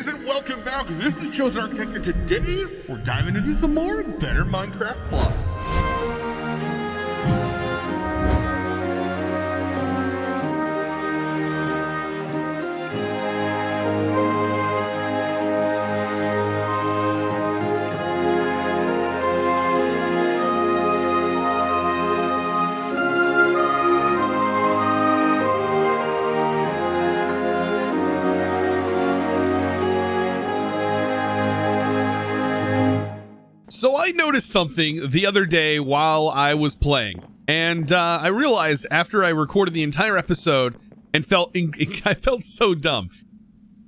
Greetings and welcome back. This is Chosen Architect, and today we're diving into some more Better Minecraft Plus. So I noticed something the other day while I was playing, and I realized after I recorded the entire episode and I felt so dumb.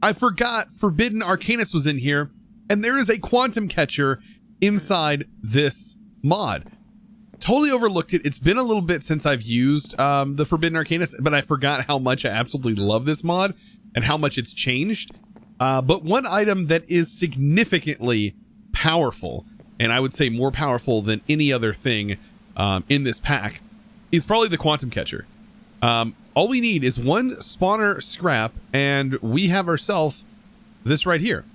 I forgot Forbidden Arcanus was in here, and there is a quantum catcher inside this mod. Totally overlooked it. It's been a little bit since I've used the Forbidden Arcanus, but I forgot how much I absolutely love this mod and how much it's changed. But one item that is significantly powerful, and I would say more powerful than any other thing in this pack, is probably the quantum catcher. All we need is one spawner scrap, and we have ourselves this right here.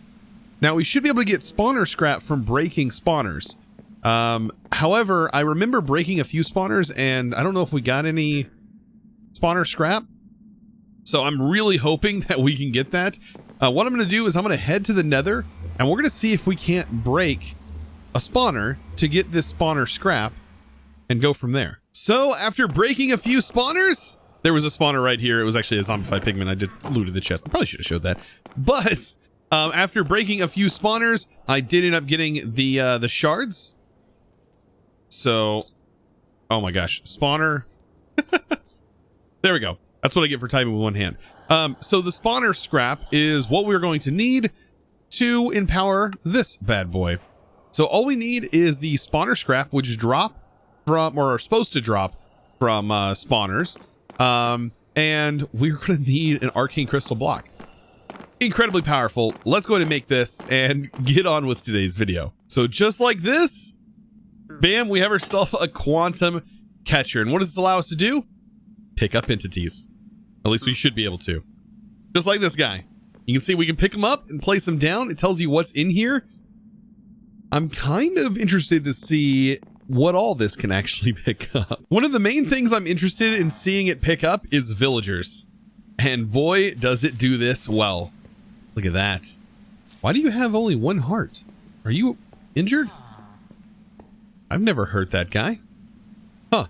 Now, we should be able to get spawner scrap from breaking spawners. However, I remember breaking a few spawners, and I don't know if we got any spawner scrap. So I'm really hoping that we can get that. What I'm going to do is I'm going to head to the nether, and we're going to see if we can't break a spawner to get this spawner scrap and go from there. So after breaking a few spawners, there was a spawner right here. It was actually a zombified pigman. I did looted the chest. I probably should have showed that. But after breaking a few spawners, I did end up getting the shards. So, oh my gosh, spawner. There we go. That's what I get for typing with one hand. So the spawner scrap is what we're going to need to empower this bad boy. So all we need is the spawner scrap, which drop from, or are supposed to drop from spawners. And we're going to need an arcane crystal block. Incredibly powerful. Let's go ahead and make this and get on with today's video. So just like this, bam, we have ourselves a quantum catcher. And what does this allow us to do? Pick up entities. At least we should be able to. Just like this guy. You can see we can pick them up and place them down. It tells you what's in here. I'm kind of interested to see what all this can actually pick up. One of the main things I'm interested in seeing it pick up is villagers. And boy, does it do this well. Look at that. Why do you have only one heart? Are you injured? I've never hurt that guy. Huh.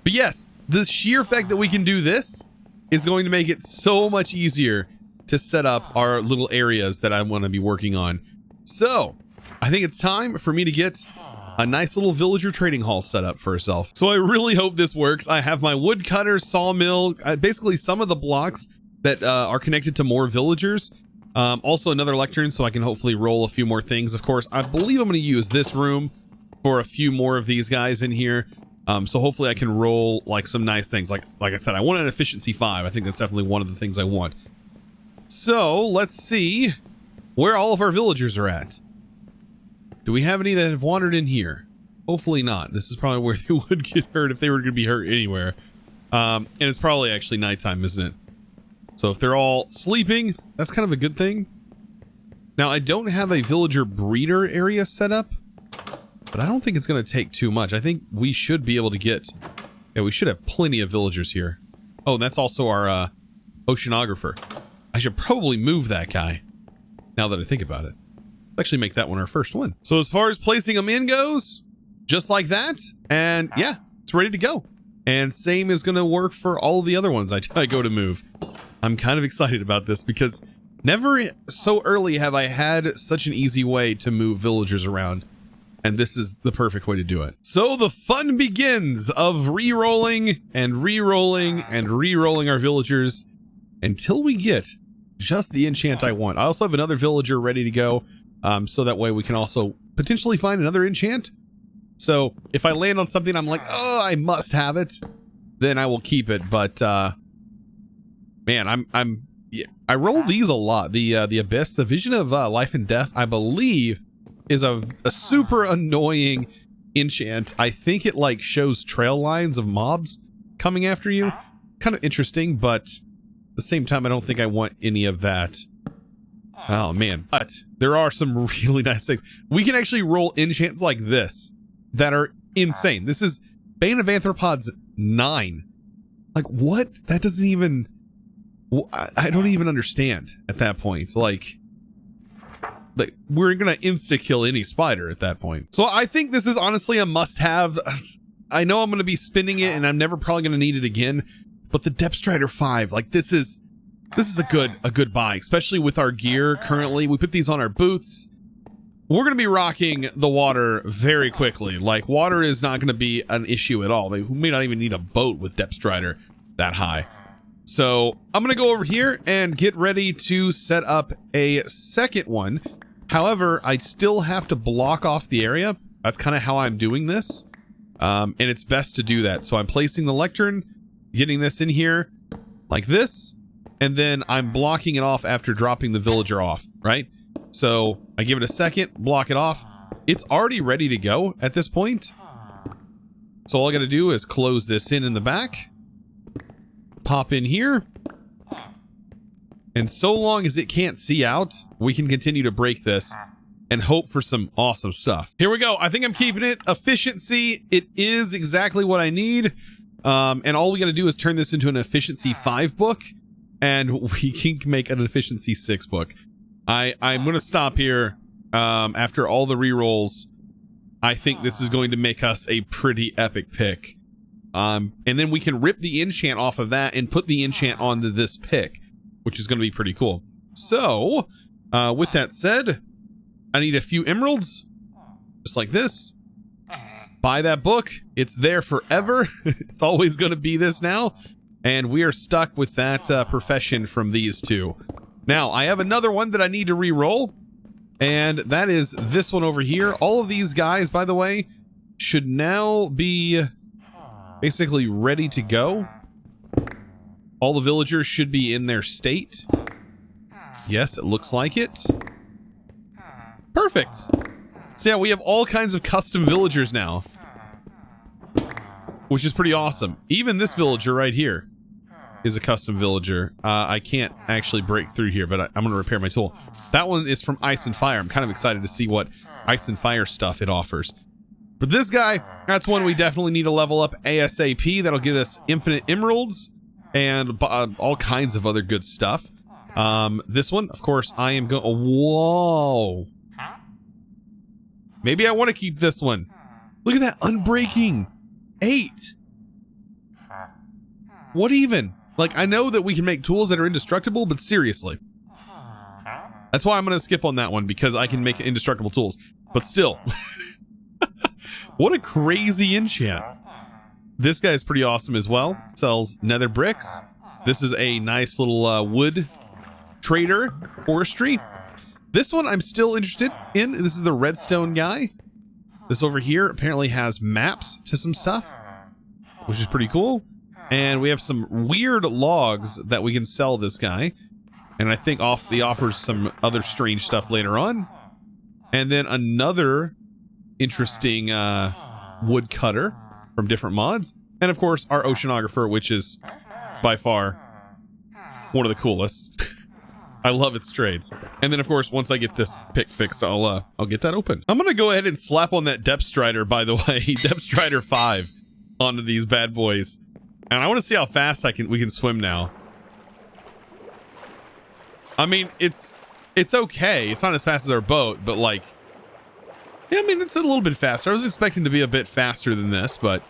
But yes, the sheer fact that we can do this is going to make it so much easier to set up our little areas that I want to be working on. So I think it's time for me to get a nice little villager trading hall set up for herself. So I really hope this works. I have my woodcutter, sawmill, basically some of the blocks that are connected to more villagers. Also another lectern, so I can hopefully roll a few more things. Of course, I believe I'm going to use this room for a few more of these guys in here. So hopefully I can roll like some nice things. Like I said, I want an efficiency 5. I think that's definitely one of the things I want. So let's see where all of our villagers are at. Do we have any that have wandered in here? Hopefully not. This is probably where they would get hurt if they were going to be hurt anywhere. And it's probably actually nighttime, isn't it? So if they're all sleeping, that's kind of a good thing. Now, I don't have a villager breeder area set up, but I don't think it's going to take too much. I think we should be able to get... Yeah, we should have plenty of villagers here. Oh, and that's also our oceanographer. I should probably move that guy, now that I think about it. Actually make that one our first one. So as far as placing them in goes, just like that, and yeah, it's ready to go. And same is going to work for all of the other ones I go to move. I'm kind of excited about this because never so early have I had such an easy way to move villagers around, and this is the perfect way to do it. So the fun begins of re-rolling and re-rolling and re-rolling our villagers until we get just the enchant I want. I also have another villager ready to go. So that way we can also potentially find another enchant. So if I land on something I'm like, oh, I must have it, then I will keep it. But man, I roll these a lot. The Abyss, the Vision of Life and Death, I believe is a super annoying enchant. I think it like shows trail lines of mobs coming after you. Kind of interesting, but at the same time, I don't think I want any of that. Oh man, but there are some really nice things. We can actually roll enchants like this that are insane. This is Bane of Arthropods 9. Like what? That doesn't even, I don't even understand at that point. Like we're gonna insta kill any spider at that point. So I think this is honestly a must have. I know I'm gonna be spinning it and I'm never probably gonna need it again, but the Depth Strider 5, like this is a good buy, especially with our gear currently. We put these on our boots. We're going to be rocking the water very quickly. Like, water is not going to be an issue at all. We may not even need a boat with Depth Strider that high. So I'm going to go over here and get ready to set up a second one. However, I still have to block off the area. That's kind of how I'm doing this. And it's best to do that. So I'm placing the lectern, getting this in here like this. And then I'm blocking it off after dropping the villager off, right? So I give it a second, block it off. It's already ready to go at this point. So all I got to do is close this in the back. Pop in here. And so long as it can't see out, we can continue to break this and hope for some awesome stuff. Here we go. I think I'm keeping it. Efficiency. It is exactly what I need. And all we got to do is turn this into an efficiency 5 book. And we can make an efficiency 6 book. I'm going to stop here after all the rerolls. I think this is going to make us a pretty epic pick. And then we can rip the enchant off of that and put the enchant onto this pick, which is going to be pretty cool. So, with that said, I need a few emeralds, just like this. Buy that book. It's there forever. It's always going to be this now. And we are stuck with that profession from these two. Now, I have another one that I need to re-roll. And that is this one over here. All of these guys, by the way, should now be basically ready to go. All the villagers should be in their state. Yes, it looks like it. Perfect. So yeah, we have all kinds of custom villagers now, which is pretty awesome. Even this villager right here is a custom villager. I can't actually break through here, but I'm going to repair my tool. That one is from Ice and Fire. I'm kind of excited to see what Ice and Fire stuff it offers. But this guy, that's one we definitely need to level up ASAP. That'll get us infinite emeralds and all kinds of other good stuff. This one, of course, I am going... Whoa! Maybe I want to keep this one. Look at that, Unbreaking 8. What even? Like, I know that we can make tools that are indestructible, but seriously. That's why I'm going to skip on that one, because I can make indestructible tools. But still. What a crazy enchant. This guy is pretty awesome as well. Sells nether bricks. This is a nice little wood trader, forestry. This one I'm still interested in. This is the redstone guy. This over here apparently has maps to some stuff, which is pretty cool. And we have some weird logs that we can sell this guy. And I think he offers some other strange stuff later on. And then another interesting wood cutter from different mods. And of course, our oceanographer, which is by far one of the coolest. I love its trades. And then of course, once I get this pick fixed, I'll get that open. I'm gonna go ahead and slap on that Depth Strider, by the way, Depth Strider 5 onto these bad boys. And I want to see how fast we can swim now. I mean, it's okay. It's not as fast as our boat, but like, yeah, I mean, it's a little bit faster. I was expecting to be a bit faster than this, but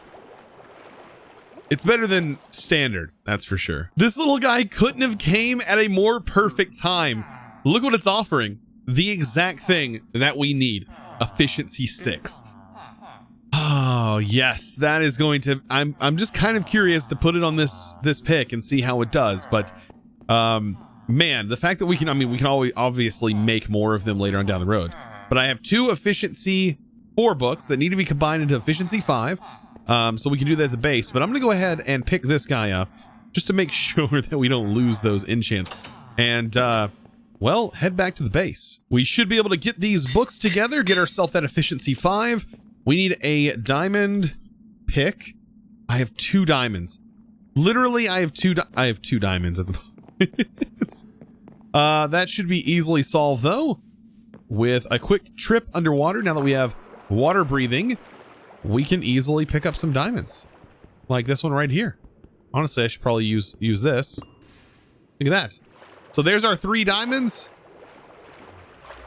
it's better than standard, that's for sure. This little guy couldn't have came at a more perfect time. Look what it's offering. The exact thing that we need. Efficiency 6. Oh, yes, that is going to... I'm just kind of curious to put it on this pick and see how it does, but man, the fact that we can always obviously make more of them later on down the road. But I have 2 efficiency 4 books that need to be combined into efficiency 5. So we can do that at the base, but I'm gonna go ahead and pick this guy up just to make sure that we don't lose those enchants. And well, head back to the base. We should be able to get these books together, get ourselves that efficiency 5. We need a diamond pick. I have 2 diamonds. Literally, I have two diamonds at the moment. That should be easily solved, though, with a quick trip underwater. Now that we have water breathing, we can easily pick up some diamonds. Like this one right here. Honestly, I should probably use this. Look at that. So there's our 3 diamonds.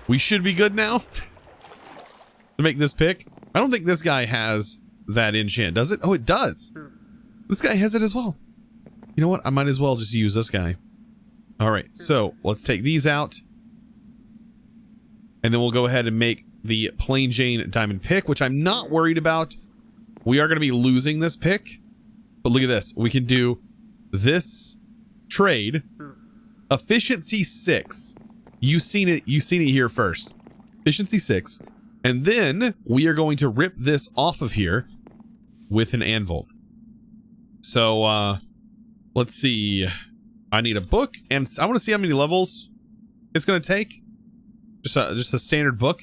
We should be good now to make this pick. I don't think this guy has that enchant, does it? Oh, it does. This guy has it as well. You know what? I might as well just use this guy. All right, so let's take these out. And then we'll go ahead and make the plain Jane diamond pick, which I'm not worried about. We are going to be losing this pick. But look at this. We can do this trade. Efficiency 6. You've seen it here first. Efficiency 6. And then we are going to rip this off of here with an anvil. So, let's see. I need a book, and I want to see how many levels it's going to take. Just a standard book.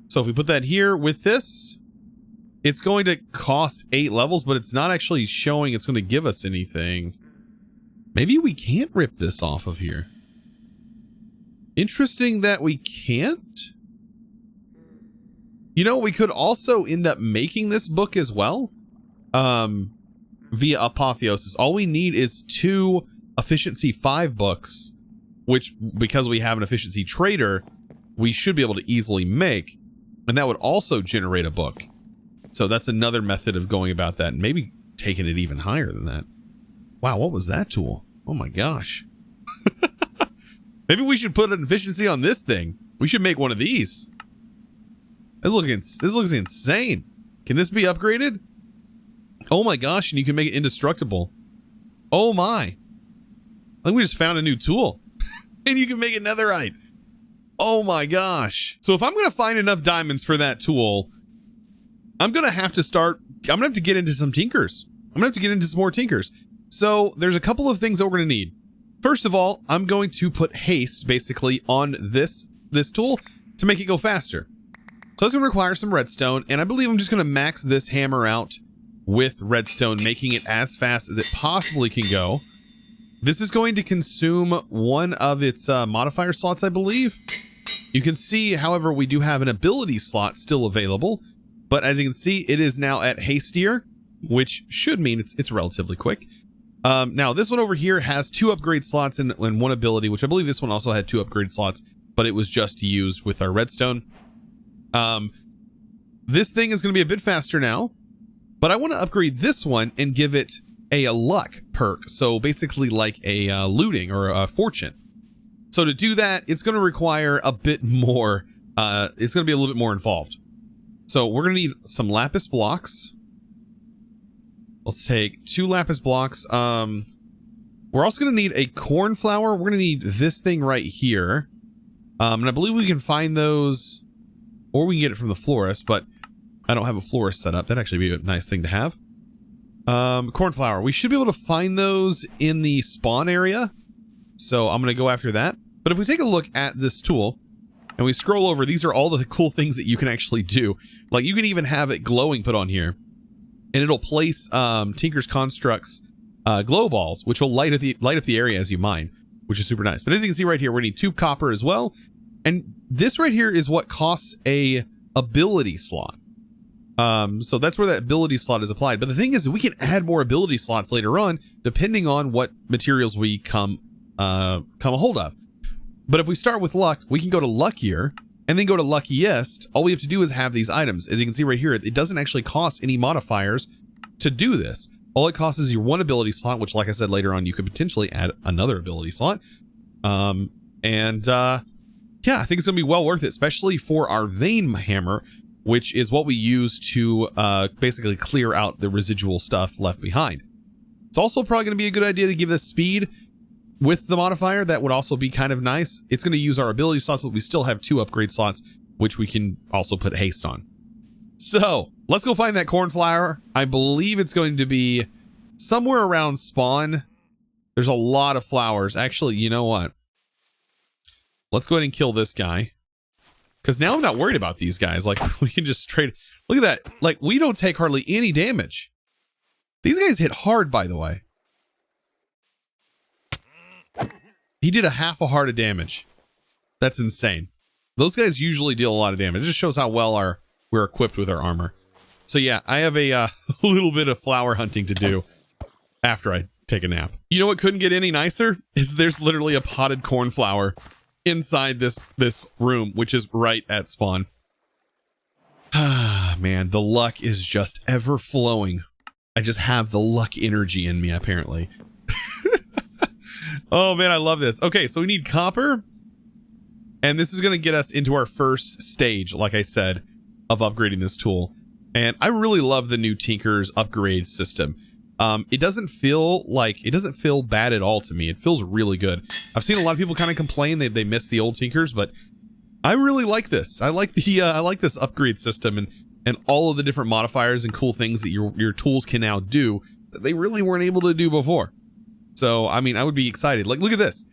So if we put that here with this, it's going to cost 8 levels, but it's not actually showing it's going to give us anything. Maybe we can't rip this off of here. Interesting that we can't. You know, we could also end up making this book as well. Via apotheosis. All we need is 2 efficiency 5 books, which, because we have an efficiency trader, we should be able to easily make. And that would also generate a book. So that's another method of going about that, and maybe taking it even higher than that. Wow, what was that tool? Oh my gosh. Maybe we should put an efficiency on this thing. We should make one of these. This looks insane. Can this be upgraded? Oh my gosh, and you can make it indestructible. Oh my. I think we just found a new tool. And you can make it netherite. Oh my gosh. So if I'm going to find enough diamonds for that tool, I'm going to have to get into some tinkers. I'm going to have to get into some more tinkers. So there's a couple of things that we're going to need. First of all, I'm going to put haste basically on this tool to make it go faster. So that's going to require some redstone, and I believe I'm just going to max this hammer out with redstone, making it as fast as it possibly can go. This is going to consume one of its modifier slots, I believe. You can see, however, we do have an ability slot still available, but as you can see, it is now at hastier, which should mean it's relatively quick. Now, this one over here has 2 upgrade slots and 1 ability, which I believe this one also had 2 upgrade slots, but it was just used with our redstone. This thing is going to be a bit faster now, but I want to upgrade this one and give it a luck perk. So basically like a looting or a fortune. So to do that, it's going to require a bit more, it's going to be a little bit more involved. So we're going to need some lapis blocks. Let's take 2 lapis blocks. We're also going to need a cornflower. We're going to need this thing right here. And I believe we can find those, or we can get it from the florist, but I don't have a florist set up. That'd actually be a nice thing to have. Cornflower. We should be able to find those in the spawn area. So I'm going to go after that. But if we take a look at this tool and we scroll over, these are all the cool things that you can actually do. Like you can even have it glowing put on here, and it'll place Tinker's Construct's glow balls, which will light up the area as you mine, which is super nice. But as you can see right here, we need 2 copper as well. And this right here is what costs a ability slot. So that's where that ability slot is applied. But the thing is, we can add more ability slots later on, depending on what materials we come a hold of. But if we start with luck, we can go to luckier and then go to luckiest. All we have to do is have these items. As you can see right here, it doesn't actually cost any modifiers to do this. All it costs is your 1 ability slot, which, like I said, later on, you could potentially add another ability slot. Yeah, I think it's going to be well worth it, especially for our vein hammer, which is what we use to basically clear out the residual stuff left behind. It's also probably going to be a good idea to give this speed with the modifier. That would also be kind of nice. It's going to use our ability slots, but we still have 2 upgrade slots, which we can also put haste on. So let's go find that cornflower. I believe it's going to be somewhere around spawn. There's a lot of flowers. Actually, you know what? Let's go ahead and kill this guy. Because now I'm not worried about these guys. Like, we can just straight... Look at that. Like, we don't take hardly any damage. These guys hit hard, by the way. He did a half a heart of damage. That's insane. Those guys usually deal a lot of damage. It just shows how well we're equipped with our armor. So yeah, I have a little bit of flower hunting to do after I take a nap. You know what couldn't get any nicer? Is there's literally a potted cornflower inside this room, which is right at spawn. Ah, man, the luck is just ever flowing. I just have the luck energy in me, apparently. Oh man, I love this. Okay, so we need copper. And this is going to get us into our first stage, like I said, of upgrading this tool. And I really love the new Tinker's upgrade system. It doesn't feel bad at all to me. It feels really good. I've seen a lot of people kind of complain that they miss the old Tinkers, but I really like this. I like the I like this upgrade system and all of the different modifiers and cool things that your tools can now do that they really weren't able to do before. So, I mean, I would be excited. Like, look at this.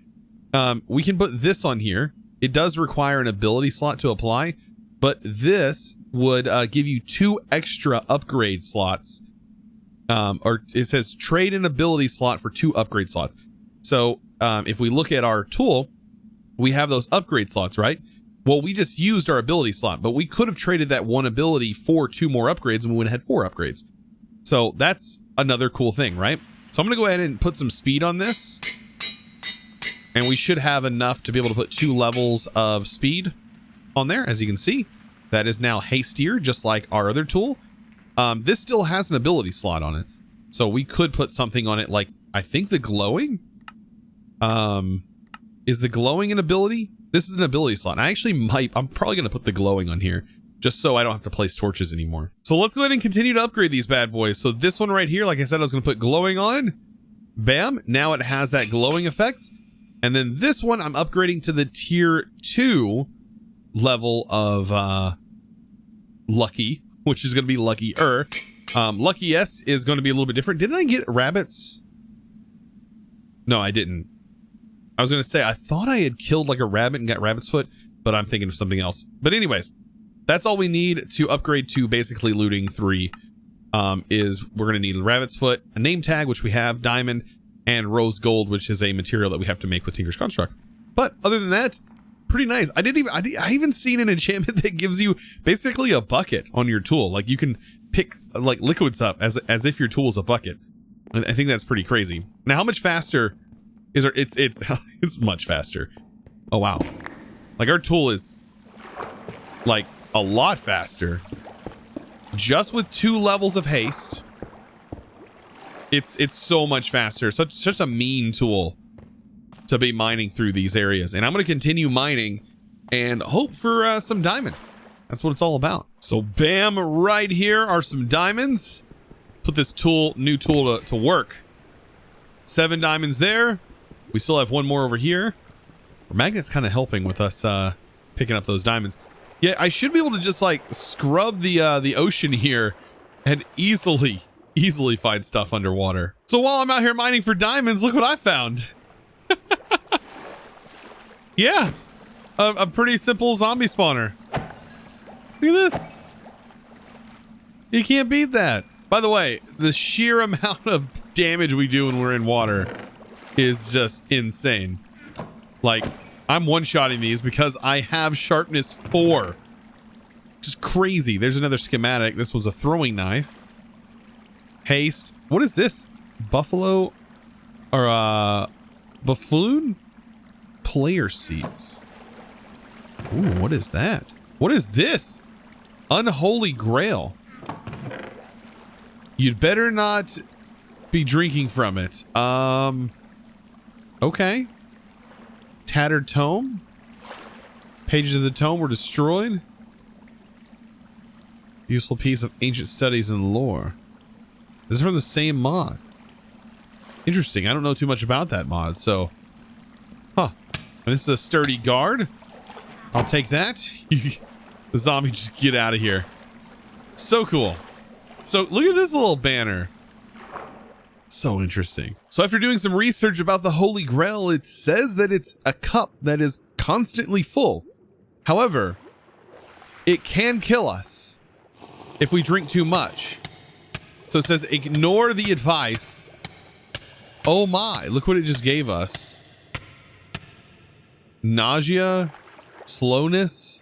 We can put this on here. It does require an ability slot to apply, but this would give you 2 extra upgrade slots. Or it says trade an ability slot for 2 upgrade slots. So if we look at our tool, we have those upgrade slots, right? Well, we just used our ability slot, but we could have traded that 1 ability for 2 more upgrades and we would have had 4 upgrades. So that's another cool thing, right? So I'm going to go ahead and put some speed on this. And we should have enough to be able to put 2 levels of speed on there. As you can see, that is now hastier, just like our other tool. This still has an ability slot on it. So we could put something on it like, I think the glowing? Is the glowing an ability? This is an ability slot. I'm probably going to put the glowing on here just so I don't have to place torches anymore. So let's go ahead and continue to upgrade these bad boys. So this one right here, like I said, I was going to put glowing on. Bam. Now it has that glowing effect. And then this one, I'm upgrading to the tier 2 level of lucky, which is going to be luckier. Luckiest is going to be a little bit different. Didn't I get rabbits? No, I didn't. I was going to say, I thought I had killed like a rabbit and got rabbit's foot, but I'm thinking of something else. But anyways, that's all we need to upgrade to basically looting 3. Is we're going to need rabbit's foot, a name tag, which we have, diamond, and rose gold, which is a material that we have to make with Tinker's Construct. But other than that, pretty nice. I even seen an enchantment that gives you basically a bucket on your tool. Like you can pick like liquids up as if your tool is a bucket. I think that's pretty crazy. Now, how much faster is our? It's much faster. Oh wow! Like our tool is like a lot faster. Just with 2 levels of haste. It's so much faster. Such a mean tool to be mining through these areas. And I'm going to continue mining and hope for some diamond. That's what it's all about. So bam, right here are some diamonds. Put this new tool to work. 7 diamonds there. We still have 1 more over here. Our magnet's kind of helping with us picking up those diamonds. Yeah, I should be able to just like scrub the ocean here and easily find stuff underwater. So while I'm out here mining for diamonds, look what I found. Yeah, a pretty simple zombie spawner. Look at this. You can't beat that. By the way, the sheer amount of damage we do when we're in water is just insane. Like, I'm one-shotting these because I have sharpness 4. Just crazy. There's another schematic. This was a throwing knife. Haste. What is this? Buffalo or buffoon player seats. Ooh, what is that? What is this? Unholy Grail. You'd better not be drinking from it. Okay. Tattered tome. Pages of the tome were destroyed. Useful piece of ancient studies and lore. This is from the same mod. Interesting. I don't know too much about that mod, so. Huh. And this is a sturdy guard. I'll take that. The zombie just get out of here. So cool. So look at this little banner. So interesting. So after doing some research about the Holy Grail, it says that it's a cup that is constantly full. However, it can kill us if we drink too much. So it says ignore the advice. Oh my, look what it just gave us. nausea, slowness.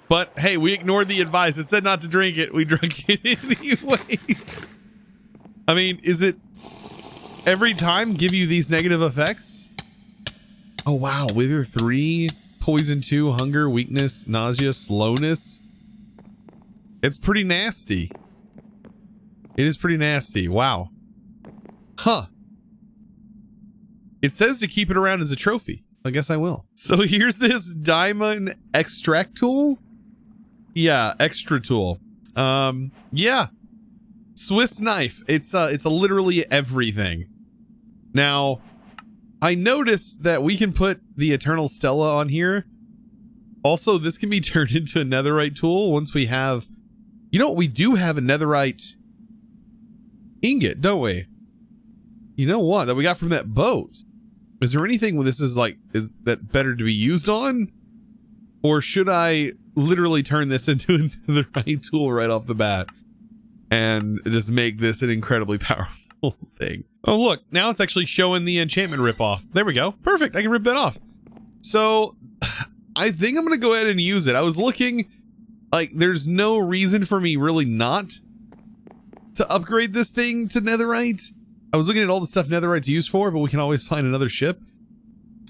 But hey, we ignored the advice. It said not to drink it. We drank it anyways. I mean, is it every time give you these negative effects? Oh wow, Wither 3, Poison 2, Hunger, Weakness, Nausea, Slowness. It's pretty nasty. It is pretty nasty. Wow. Huh. It says to keep it around as a trophy. I guess I will. So here's this diamond extract tool. Yeah, extra tool. Yeah. Swiss knife. It's literally everything. Now, I noticed that we can put the Eternal Stella on here. Also, this can be turned into a netherite tool once we have... You know what? We do have a netherite ingot, don't we? You know what? That we got from that boat. Is there anything where this is like... Is that better to be used on? Or should I literally turn this into a netherite tool right off the bat? And just make this an incredibly powerful thing. Oh, look. Now it's actually showing the enchantment rip-off. There we go. Perfect. I can rip that off. So, I think I'm going to go ahead and use it. I was looking... Like, there's no reason for me really not to upgrade this thing to netherite. I was looking at all the stuff netherite's used for, but we can always find another ship.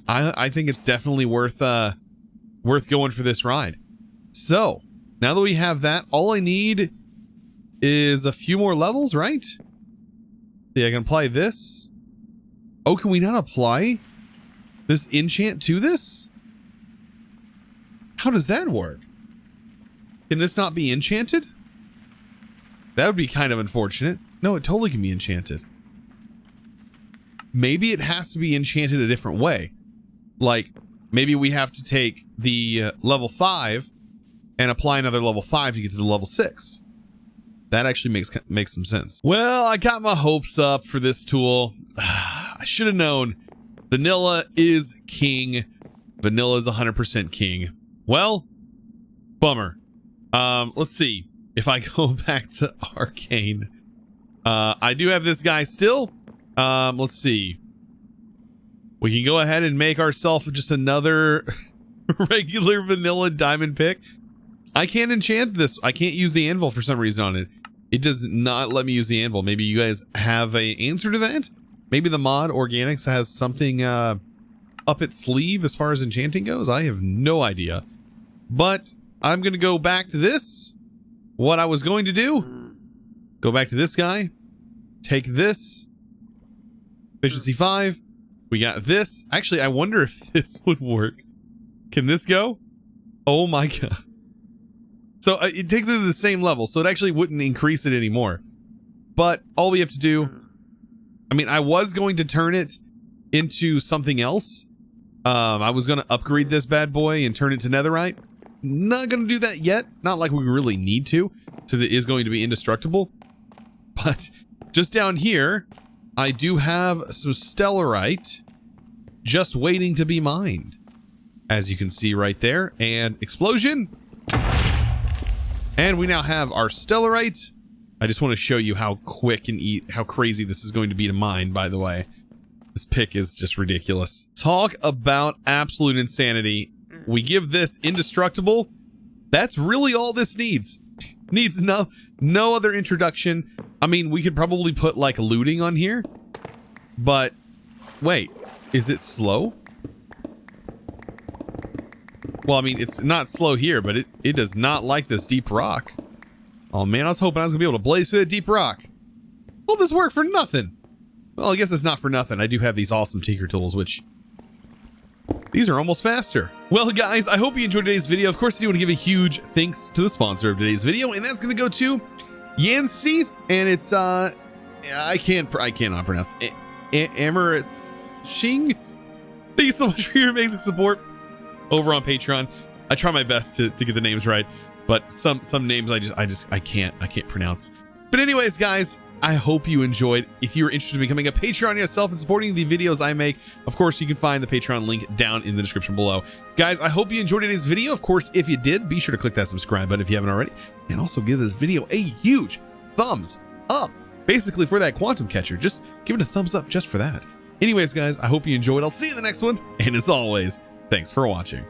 I think it's definitely worth going for this ride. So, now that we have that, all I need is a few more levels, right? See, I can apply this. Oh, can we not apply this enchant to this? How does that work? Can this not be enchanted? That would be kind of unfortunate. No, it totally can be enchanted. Maybe it has to be enchanted a different way. Like, maybe we have to take the level 5 and apply another level 5 to get to the level 6. That actually makes some sense. Well, I got my hopes up for this tool. I should have known. Vanilla is king. Vanilla is 100% king. Well, bummer. Let's see if I go back to Arcane. I do have this guy still. Let's see. We can go ahead and make ourselves just another regular vanilla diamond pick. I can't enchant this. I can't use the anvil for some reason on it. It does not let me use the anvil. Maybe you guys have an answer to that? Maybe the mod Organics has something up its sleeve as far as enchanting goes. I have no idea. But I'm going to go back to this. What I was going to do, go back to this guy, take this, efficiency 5. We got this. Actually, I wonder if this would work. Can this go? Oh my god. So it takes it to the same level, so it actually wouldn't increase it anymore. But all we have to do, I mean, I was going to turn it into something else. I was going to upgrade this bad boy and turn it to netherite. Not going to do that yet. Not like we really need to, since it is going to be indestructible. But just down here, I do have some stellarite just waiting to be mined. As you can see right there. And explosion. And we now have our stellarite. I just want to show you how quick and how crazy this is going to be to mine, by the way. This pick is just ridiculous. Talk about absolute insanity. We give this indestructible. That's really all this needs. Needs no other introduction. I mean, we could probably put like looting on here. But wait, is it slow? Well, I mean, it's not slow here, but it does not like this deep rock. Oh man, I was hoping I was gonna be able to blaze through that deep rock. Well, this worked for nothing. Well, I guess it's not for nothing. I do have these awesome tinker tools, which these are almost faster. Well, guys, I hope you enjoyed today's video. Of course, I do want to give a huge thanks to the sponsor of today's video, and that's going to go to Yanseeth, and it's I cannot pronounce it. Shing. Thank you so much for your amazing support over on Patreon. I try my best to get the names right, but some names I can't pronounce. But anyways, guys, I hope you enjoyed. If you're interested in becoming a Patreon yourself and supporting the videos I make, of course, you can find the Patreon link down in the description below. Guys, I hope you enjoyed today's video. Of course, if you did, be sure to click that subscribe button if you haven't already. And also give this video a huge thumbs up. Basically, for that quantum catcher. Just give it a thumbs up just for that. Anyways, guys, I hope you enjoyed. I'll see you in the next one. And as always, Thanks for watching.